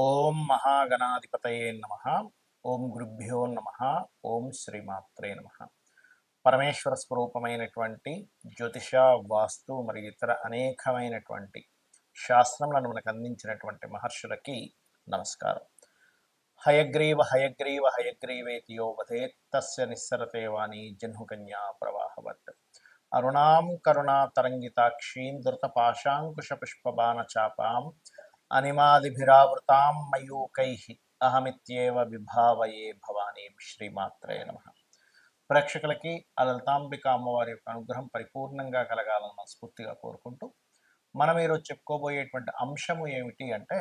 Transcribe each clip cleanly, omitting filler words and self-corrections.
ఓం మహాగణాధిపతయే నమ. ఓం గురుభ్యో నమ. ఓం శ్రీమాత్రే నమ. పరమేశ్వర స్వరూపమైనటువంటి జ్యోతిష, వాస్తు మరియు ఇతర అనేకమైనటువంటి శాస్త్రములను మనకు అందించినటువంటి మహర్షులకి నమస్కారం. హయగ్రీవ హయగ్రీవ హయగ్రీవేతి యో వదేత్ తస్య నిస్సరతే వాణి జహ్నుకన్యా ప్రవాహవత్. అరుణాం కరుణా తరంగితాక్షీం ధృతపాశాంకుశపుష్పబాణచాపాం అనిమాదిభిరావృతాం మయూకైః అహమిత్యేవ విభావయే భవానీ. శ్రీమాత్రే నమ. ప్రేక్షకులకి ఆ లలితాంబిక అమ్మవారి యొక్క అనుగ్రహం పరిపూర్ణంగా కలగాలని మనస్ఫూర్తిగా కోరుకుంటూ మనం ఈరోజు చెప్పుకోబోయేటువంటి అంశము ఏమిటి అంటే,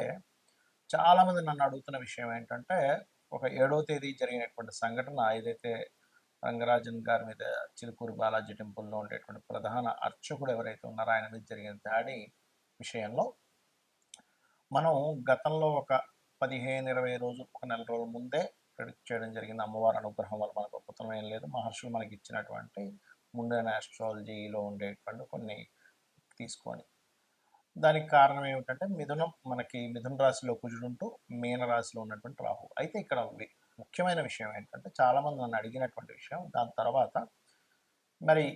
చాలామంది నన్ను అడుగుతున్న విషయం ఏంటంటే, ఒక 7వ తేదీ జరిగినటువంటి సంఘటన ఏదైతే రంగరాజన్ గారి మీద చిలుకూరు బాలాజీ టెంపుల్లో ఉండేటువంటి ప్రధాన అర్చకుడు ఎవరైతే ఉన్నారో ఆయన మీద జరిగిన దాడి విషయంలో మనం గతంలో ఒక 15-20 రోజులు, ఒక నెల రోజుల ముందే ప్రెడిక్ట్ చేయడం జరిగింది. అమ్మవారి అనుగ్రహం వల్ల మనకు గొప్పతనం ఏం లేదు, మహర్షులు మనకి ఇచ్చినటువంటి ముండైన ఆస్ట్రాలజీలో ఉండేటువంటి కొన్ని తీసుకొని. దానికి కారణం ఏమిటంటే, మిథున రాశిలో కుజుడుంటూ మీన రాశిలో ఉన్నటువంటి రాహు. అయితే ఇక్కడ ముఖ్యమైన విషయం ఏంటంటే, చాలామంది నన్ను అడిగినటువంటి విషయం, దాని తర్వాత మరి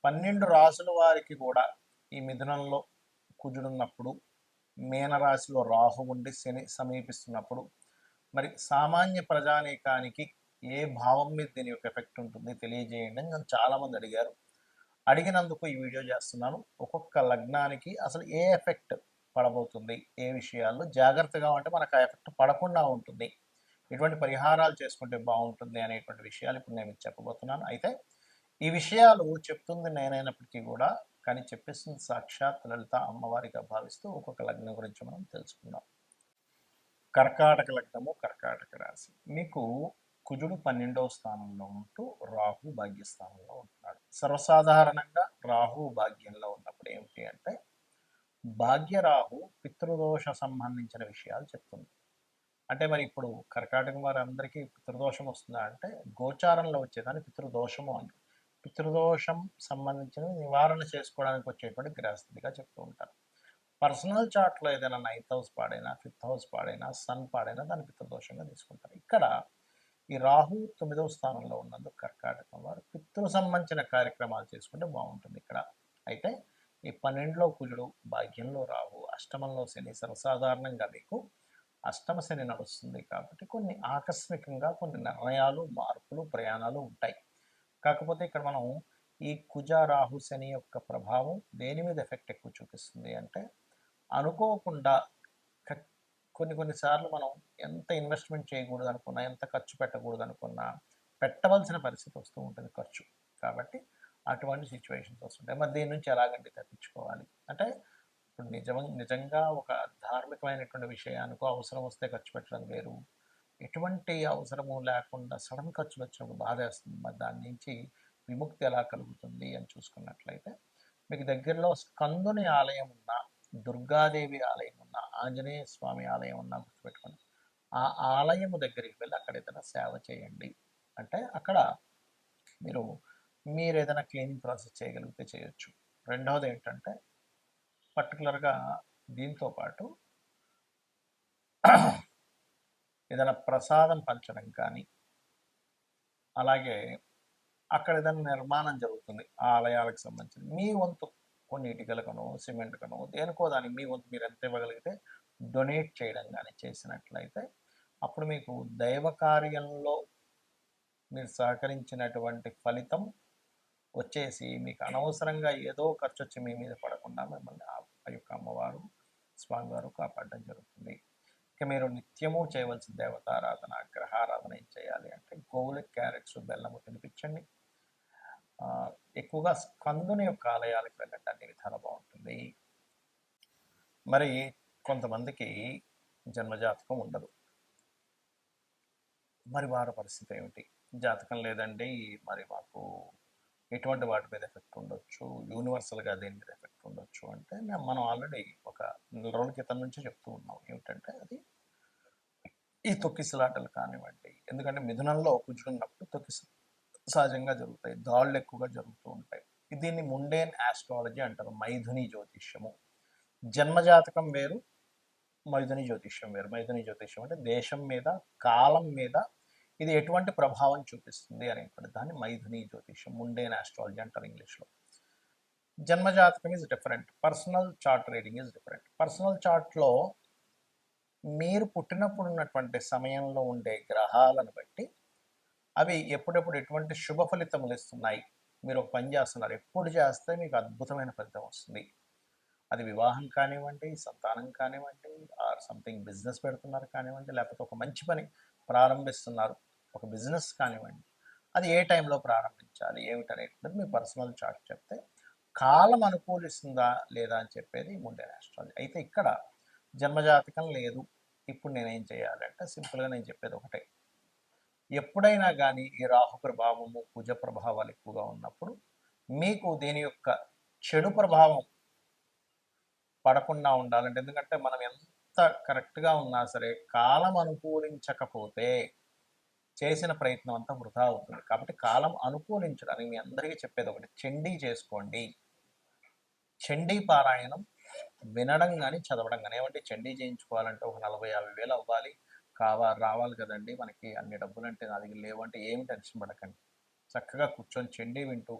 12 రాసుల వారికి కూడా ఈ మిథునంలో కుజుడున్నప్పుడు, మీనరాశిలో రాహు ఉండి శని సమీపిస్తున్నప్పుడు మరి సామాన్య ప్రజానీకానికి ఏ భావం మీద దీని యొక్క ఎఫెక్ట్ ఉంటుంది తెలియజేయండి అని నన్ను చాలామంది అడిగారు. అడిగినందుకు ఈ వీడియో చేస్తున్నాను. ఒక్కొక్క లగ్నానికి అసలు ఏ ఎఫెక్ట్ పడబోతుంది, ఏ విషయాల్లో జాగ్రత్తగా ఉంటే మనకు ఆ ఎఫెక్ట్ పడకుండా ఉంటుంది, ఎటువంటి పరిహారాలు చేసుకుంటే బాగుంటుంది అనేటువంటి విషయాలు ఇప్పుడు నేను చెప్పబోతున్నాను. అయితే ఈ విషయాలు చెప్తుంది నేనైనప్పటికీ కూడా, కానీ చెప్పేస్తుంది సాక్షాత్ లలిత అమ్మవారిగా భావిస్తూ ఒక్కొక్క లగ్నం గురించి మనం తెలుసుకుందాం. కర్కాటక లగ్నము, కర్కాటక రాశి. మీకు కుజుడు 12వ స్థానంలో ఉంటూ రాహు భాగ్యస్థానంలో ఉంటున్నాడు. సర్వసాధారణంగా రాహు భాగ్యంలో ఉన్నప్పుడు ఏమిటి అంటే, భాగ్యరాహు పితృదోష సంబంధించిన విషయాలు చెప్తుంది. అంటే మరి ఇప్పుడు కర్కాటకం వారందరికీ పితృదోషం వస్తుందా అంటే, గోచారంలో వచ్చేదాన్ని పితృదోషము అని, పితృదోషం సంబంధించిన నివారణ చేసుకోవడానికి వచ్చేటువంటి గ్రహస్థితిగా చెప్తూ ఉంటారు. పర్సనల్ చార్ట్లో ఏదైనా 9th హౌస్ పాడైనా, 5th హౌస్ పాడైనా, సన్ పాడైనా దాన్ని పితృదోషంగా తీసుకుంటారు. ఇక్కడ ఈ రాహు 9వ స్థానంలో ఉన్నందుకు కర్కాటకం వారు పితృ సంబంధించిన కార్యక్రమాలు చేసుకుంటే బాగుంటుంది ఇక్కడ. అయితే ఈ 12లో కుజుడు, భాగ్యంలో రాహు, అష్టమంలో శని. సర్వసాధారణంగా మీకు అష్టమ శని నడుస్తుంది కాబట్టి కొన్ని ఆకస్మికంగా కొన్ని నిర్ణయాలు, మార్పులు, ప్రయాణాలు ఉంటాయి. కాకపోతే ఇక్కడ మనం ఈ కుజ రాహు శని యొక్క ప్రభావం దేని మీద ఎఫెక్ట్ ఎక్కువ చూపిస్తుంది అంటే, అనుకోకుండా కొన్నిసార్లు మనం ఎంత ఇన్వెస్ట్మెంట్ చేయకూడదు అనుకున్నా, ఎంత ఖర్చు పెట్టకూడదు అనుకున్నా పెట్టవలసిన పరిస్థితి వస్తూ ఉంటుంది ఖర్చు. కాబట్టి అటువంటి సిచ్యువేషన్స్ వస్తుంటాయి. మరి దీని నుంచి ఎలాగంటే తప్పించుకోవాలి అంటే, ఇప్పుడు నిజంగా ఒక ధార్మికమైనటువంటి విషయానికి అవసరం వస్తే ఖర్చు పెట్టడం వేరు, ఎటువంటి అవసరము లేకుండా సడన్ ఖర్చులు వచ్చినప్పుడు బాధేస్తుంది. మరి దాని నుంచి విముక్తి ఎలా కలుగుతుంది అని చూసుకున్నట్లయితే, మీకు దగ్గరలో స్కందుని ఆలయం ఉన్నా, దుర్గాదేవి ఆలయం ఉన్నా, ఆంజనేయ స్వామి ఆలయం ఉన్నా గుర్తుపెట్టుకోండి. ఆ ఆలయము దగ్గరికి వెళ్ళి అక్కడ ఏదైనా సేవ చేయండి. అంటే అక్కడ మీరు ఏదైనా క్లీనింగ్ ప్రాసెస్ చేయగలిగితే చేయొచ్చు. రెండవది ఏంటంటే, పర్టికులర్గా దీంతో పాటు ఏదైనా ప్రసాదం పంచడం కానీ, అలాగే అక్కడ ఏదైనా నిర్మాణం జరుగుతుంది ఆ ఆలయాలకు సంబంధించి, మీ వంతు కొన్ని ఇటుకలకనో, సిమెంట్కనో, దేనికో దానికి మీ వంతు మీరు ఎంత ఇవ్వగలిగితే డొనేట్ చేయడం కానీ చేసినట్లయితే, అప్పుడు మీకు దైవ కార్యంలో మీరు సహకరించినటువంటి ఫలితం వచ్చేసి మీకు అనవసరంగా ఏదో ఖర్చు వచ్చి మీ మీద పడకుండా మిమ్మల్ని ఆ యొక్క అమ్మవారు, స్వామివారు కాపాడడం జరుగుతుంది. ఇక మీరు నిత్యము చేయవలసిన దేవతారాధన, గ్రహారాధన ఏం చేయాలి అంటే, గోవులకి క్యారెట్స్, బెల్లము తినిపించండి. ఎక్కువగా స్కందుని యొక్క ఆలయాలకు వెళ్ళండి, అన్ని విధాలు బాగుంటుంది. మరి కొంతమందికి జన్మజాతకం ఉండదు. మరి వారి పరిస్థితి ఏమిటి? జాతకం లేదండి, మరి మాకు ఎటువంటి వాటి మీద ఎఫెక్ట్ ఉండొచ్చు, యూనివర్సల్గా దేని మీద ఎఫెక్ట్ ఉండొచ్చు అంటే, మనం ఆల్రెడీ ఒక నెల రోజుల క్రితం నుంచి చెప్తూ ఉన్నాం. ఏమిటంటే, అది ఈ తొక్కిసలాటలు కానివ్వండి, ఎందుకంటే మిథునంలో కూర్చున్నప్పుడు సహజంగా జరుగుతాయి, దాళ్ళు ఎక్కువగా జరుగుతూ ఉంటాయి. దీన్ని ముండేన్ ఆస్ట్రాలజీ అంటారు, మైథుని జ్యోతిష్యము. జన్మజాతకం వేరు, మైథుని జ్యోతిష్యం వేరు. మైథుని జ్యోతిష్యం అంటే దేశం మీద, కాలం మీద ఇది ఎటువంటి ప్రభావం చూపిస్తుంది అనేటువంటి దాన్ని మైథుని జ్యోతిష్యం, ముండేన్ ఆస్ట్రాలజీ అంటారు ఇంగ్లీష్లో. జన్మజాతకం is different, personal chart reading is different. Personal చార్ట్లో మీరు పుట్టినప్పుడు ఉన్నటువంటి సమయంలో ఉండే గ్రహాలను బట్టి అవి ఎప్పుడెప్పుడు ఎటువంటి శుభ ఫలితములు ఇస్తున్నాయి, మీరు ఒక పని చేస్తున్నారు, ఎప్పుడు చేస్తే మీకు అద్భుతమైన ఫలితం వస్తుంది, అది వివాహం కానివ్వండి, సంతానం కానివ్వండి, ఆర్ సంథింగ్ బిజినెస్ పెడుతున్నారు కానివ్వండి, లేకపోతే ఒక మంచి పని ప్రారంభిస్తున్నారు, ఒక బిజినెస్ కానివ్వండి, అది ఏ టైంలో ప్రారంభించాలి ఏమిటనేటువంటిది మీ పర్సనల్ చార్ట్ చెప్తే కాలం అనుకూలిస్తుందా లేదా అని చెప్పేది ముండేన్ ఆస్ట్రాలజీ. అయితే ఇక్కడ జన్మజాతకం లేదు, ఇప్పుడు నేనేం చేయాలంటే సింపుల్గా నేను చెప్పేది ఒకటే, ఎప్పుడైనా కానీ ఈ రాహు ప్రభావము, కుజ ప్రభావాలు ఎక్కువగా ఉన్నప్పుడు మీకు దీని యొక్క చెడు ప్రభావం పడకుండా ఉండాలంటే, ఎందుకంటే మనం ఎంత కరెక్ట్గా ఉన్నా సరే కాలం అనుకూలించకపోతే చేసిన ప్రయత్నం అంతా వృధా అవుతుంది. కాబట్టి కాలం అనుకూలించడానికి మీ అందరికీ చెప్పేది ఒకటి, చండీ చేసుకోండి. చండీ పారాయణం వినడం కానీ చదవడం కానీ. ఏమంటే చండీ చేయించుకోవాలంటే ఒక 40-50 వేలు అవ్వాలి, రావాలి కదండి మనకి, అన్ని డబ్బులు అంటే నా దగ్గర లేవు అంటే ఏమి టెన్షన్ పడకండి. చక్కగా కూర్చొని చండీ వింటూ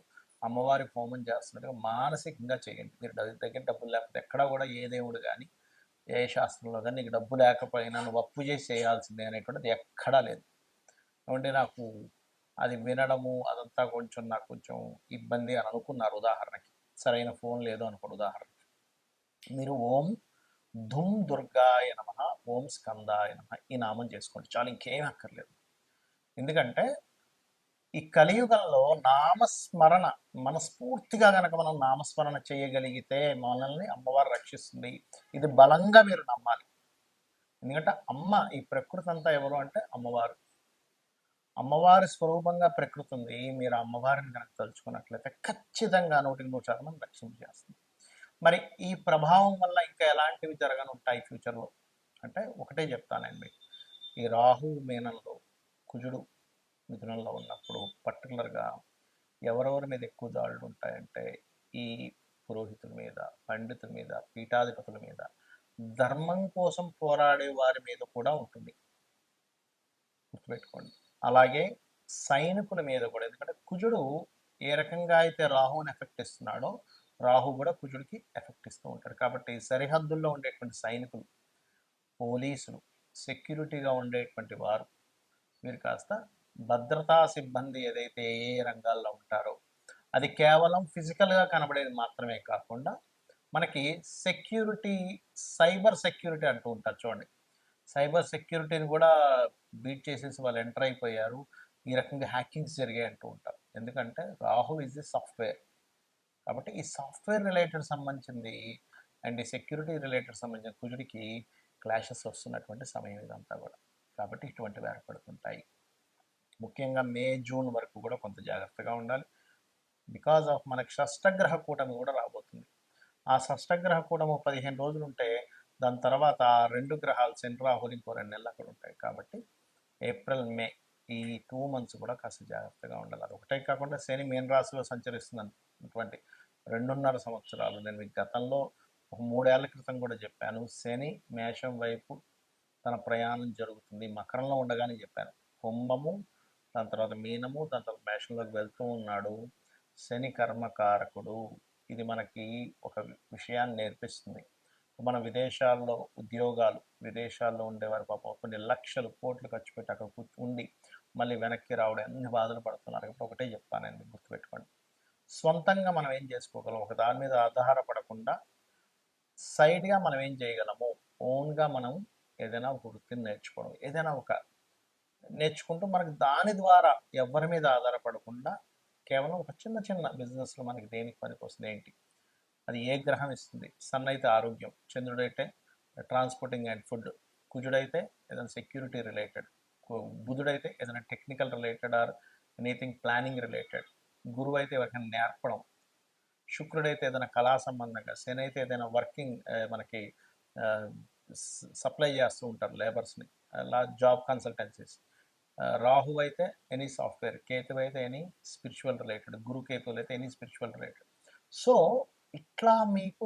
అమ్మవారి హోమం చేస్తున్నట్టుగా మానసికంగా చేయండి. మీరు దగ్గర డబ్బులు లేకపోతే ఎక్కడా కూడా ఏ దేవుడు కానీ ఏ శాస్త్రంలో కానీ నీకు డబ్బు లేకపోయినా నువ్వు అప్పు చేసి చేయాల్సిందే అనేటువంటిది ఎక్కడా లేదు. ఏమంటే నాకు అది వినడము అదంతా నాకు కొంచెం ఇబ్బంది అని అనుకున్నారు ఉదాహరణకి, సరైన ఫోన్ లేదు అనుకోండి ఉదాహరణకి, మీరు ఓం ధుమ్ దుర్గాయ నమ, ఓం స్కందాయ నమ ఈ నామం చేసుకోండి చాలు, ఇంకేం అక్కర్లేదు. ఎందుకంటే ఈ కలియుగంలో నామస్మరణ మనస్ఫూర్తిగా కనుక మనం నామస్మరణ చేయగలిగితే మనల్ని అమ్మవారు రక్షిస్తుంది. ఇది బలంగా మీరు నమ్మాలి. ఎందుకంటే అమ్మ, ఈ ప్రకృతి అంతా ఎవరు అంటే అమ్మవారు. అమ్మవారి స్వరూపంగా ప్రకృతి ఉంది. మీరు అమ్మవారిని కనుక తలుచుకున్నట్లయితే ఖచ్చితంగా 100% మనం రక్షించేస్తుంది. మరి ఈ ప్రభావం వల్ల ఇంకా ఎలాంటివి జరగనుంటాయి ఫ్యూచర్లో అంటే ఒకటే చెప్తానండి, ఈ రాహు మీనంలో, కుజుడు మిథునంలో ఉన్నప్పుడు పర్టికులర్గా ఎవరెవరి మీద ఎక్కువ దాడులు ఉంటాయంటే ఈ పురోహితుల మీద, పండితుల మీద, పీఠాధిపతుల మీద, ధర్మం కోసం పోరాడే వారి మీద కూడా ఉంటుంది, గుర్తుపెట్టుకోండి. అలాగే సైనికుల మీద కూడా, ఎందుకంటే కుజుడు ఏ రకంగా అయితే రాహుని ఎఫెక్ట్ ఇస్తున్నాడో రాహు కూడా కుజుడికి ఎఫెక్ట్ ఇస్తూ ఉంటాడు. కాబట్టి సరిహద్దుల్లో ఉండేటువంటి సైనికులు, పోలీసులు, సెక్యూరిటీగా ఉండేటువంటి వారు, మీరు కాస్త భద్రతా సిబ్బంది ఏదైతే ఏ రంగాల్లో ఉంటారో అది కేవలం ఫిజికల్గా కనబడేది మాత్రమే కాకుండా మనకి సెక్యూరిటీ, సైబర్ సెక్యూరిటీ అంటూ ఉంటారు చూడండి, సైబర్ సెక్యూరిటీని కూడా బీట్ చేసేసి వాళ్ళు ఎంటర్ అయిపోయారు, ఈ రకంగా హ్యాకింగ్స్ జరిగాయి అంటూ ఉంటారు. ఎందుకంటే రాహు ఈజ్ ది సాఫ్ట్వేర్. కాబట్టి ఈ సాఫ్ట్వేర్ రిలేటెడ్ సంబంధించింది అండ్ ఈ సెక్యూరిటీ రిలేటెడ్ సంబంధించిన కుజుడికి క్లాషెస్ వస్తున్నటువంటి సమయం ఇదంతా కూడా. కాబట్టి ఇటువంటివి ఏర్పడుతుంటాయి. ముఖ్యంగా మే, జూన్ వరకు కూడా కొంత జాగ్రత్తగా ఉండాలి. బికాజ్ ఆఫ్ మనకి షష్టగ్రహ కూటమి కూడా రాబోతుంది. ఆ షష్టగ్రహ కూటమి 15 రోజులు ఉంటే దాని తర్వాత 2 గ్రహాలు శని, రాహులు ఇంకో 2 నెలలు అక్కడ ఉంటాయి. కాబట్టి ఏప్రిల్, మే ఈ 2 months కూడా కాస్త జాగ్రత్తగా ఉండాలి. అది ఒకటే కాకుండా శని మీన రాశిలో సంచరిస్తున్నటువంటి 2.5 సంవత్సరాలు, నేను మీకు గతంలో ఒక 3 ఏళ్ల క్రితం కూడా చెప్పాను, శని మేషం వైపు తన ప్రయాణం జరుగుతుంది, మకరంలో ఉండగానే చెప్పాను, కుంభము, దాని తర్వాత మీనము, దాని తర్వాత మేషంలోకి వెళ్తూ ఉన్నాడు. శని కర్మకారకుడు. ఇది మనకి ఒక విషయాన్ని నేర్పిస్తుంది. మన విదేశాల్లో ఉద్యోగాలు, విదేశాల్లో ఉండేవారు పాపం కొన్ని లక్షలు, కోట్లు ఖర్చు పెట్టి అక్కడ ఉండి మళ్ళీ వెనక్కి రావడం అన్ని బాధలు పడుతున్నారు. కాబట్టి ఒకటే చెప్తానండి, గుర్తుపెట్టుకోండి, సొంతంగా మనం ఏం చేసుకోగలం, ఒక దాని మీద ఆధారపడకుండా సైడ్గా మనం ఏం చేయగలము, ఓన్గా మనం ఏదైనా ఒక వృత్తిని నేర్చుకోవడం, ఏదైనా ఒక నేర్చుకుంటూ మనకి దాని ద్వారా ఎవరి మీద ఆధారపడకుండా కేవలం ఒక చిన్న చిన్న బిజినెస్లో మనకి దేనికి పనికి వస్తుంది ఏంటి, అది ఏ గ్రహం ఇస్తుంది. సన్ అయితే ఆరోగ్యం, చంద్రుడైతే ట్రాన్స్పోర్టింగ్ అండ్ ఫుడ్, కుజుడైతే ఏదైనా సెక్యూరిటీ రిలేటెడ్, బుధుడైతే ఏదైనా technical related or anything planning related, గురువు అయితే ఎవరికైనా నేర్పడం, శుక్రుడైతే ఏదైనా కళా సంబంధంగా, శని అయితే ఏదైనా వర్కింగ్ మనకి సప్లై చేస్తూ ఉంటారు లేబర్స్ని, అలా జాబ్ కన్సల్టెన్సీస్, రాహు అయితే ఎనీ సాఫ్ట్వేర్, కేతు అయితే ఎనీ స్పిరిచువల్ రిలేటెడ్, గురు కేతువులు అయితే ఎనీ స్పిరిచువల్ రిలేటెడ్. సో ఎట్లా మీకు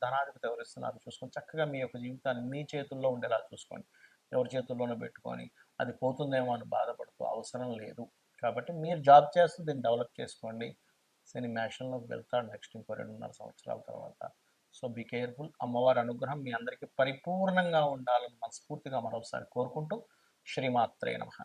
ధనాధిపతి ఎవరిస్తున్నారు చూసుకొని చక్కగా మీ యొక్క జీవితాన్ని మీ చేతుల్లో ఉండేలా చూసుకోండి. ఎవరి చేతుల్లోనో పెట్టుకొని అది పోతుందేమో అని బాధపడుతూ అవసరం లేదు. కాబట్టి మీరు జాబ్ చేస్తూ దీన్ని డెవలప్ చేసుకోండి. శని మేషంలోకి వెళ్తాడు నెక్స్ట్ ఇంకో 2.5 సంవత్సరాల తర్వాత. So be careful. అమ్మవారి అనుగ్రహం మీ అందరికీ పరిపూర్ణంగా ఉండాలని మనస్ఫూర్తిగా మరోసారి కోరుకుంటూ శ్రీమాత్రే నమః.